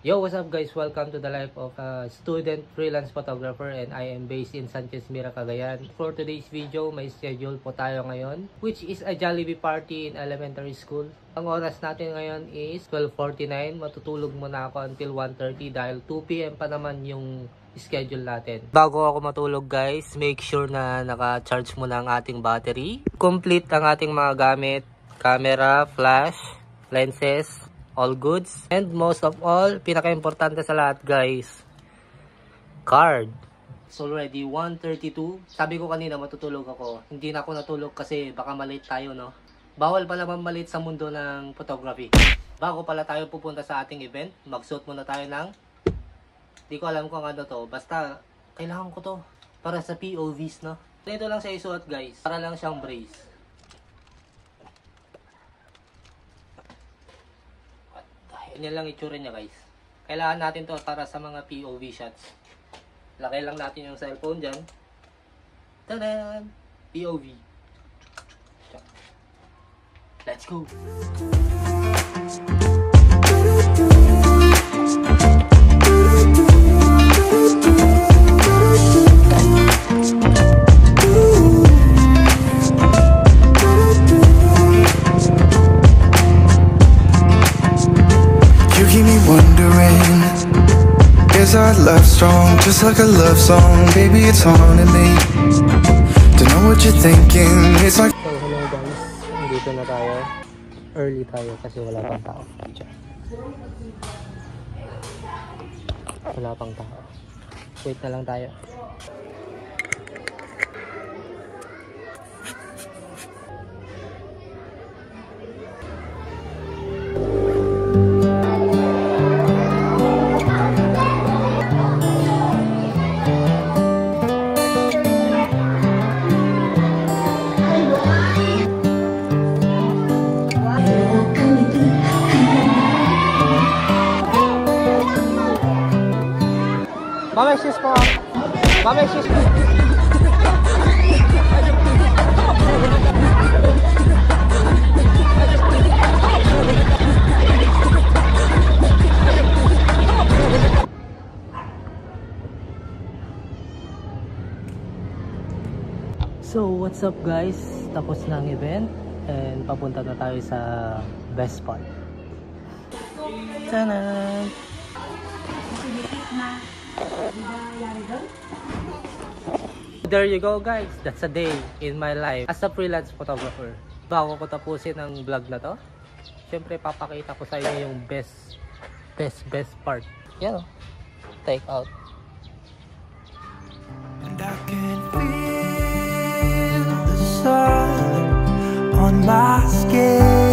Yo, what's up guys? Welcome to the life of a student freelance photographer and I am based in Sanchez Mira, Cagayan. For today's video, may schedule po tayo ngayon which is a Jollibee party in elementary school. Ang oras natin ngayon is 12:49. Matutulog muna ako until 1:30 dahil 2 PM pa naman yung schedule natin. Bago ako matulog guys, make sure na naka-charge muna ang ating battery. Complete ang ating mga gamit, camera, flash, lenses, all goods. And most of all, pinaka-importante sa lahat guys, card. It's already 1:32. Sabi ko kanina matutulog ako. Hindi na ako natulog kasi baka malate tayo, no? Bawal pala malate sa mundo ng photography. Bago pala tayo pupunta sa ating event, magsuot muna tayo ng, di ko alam kung ano to, basta kailangan ko to para sa POVs, no? Ito lang siya isuot guys, para lang siyang brace. Yan lang itsura niya guys. Kailangan natin to para sa mga POV shots. Lagay lang natin yung cellphone dyan. Tadaan! POV. Let's go! Is our love strong, just like a love song? Baby, it's haunting me. Don't know what you're thinking. It's like. So, hello guys. Dito na tayo. Early tayo kasi wala pang tao. Wala pang tao. Wait na lang tayo. Mama, sis po. Mama, sis po. So, what's up guys? Tapos na ang event and papunta na tayo sa best spot. Tanan! There you go guys, that's a day in my life as a freelance photographer. Bago ko tapusin ang vlog na to, syempre papakita ko sa inyo yung best part. Yan o, take out. And I can feel the sun on my skin.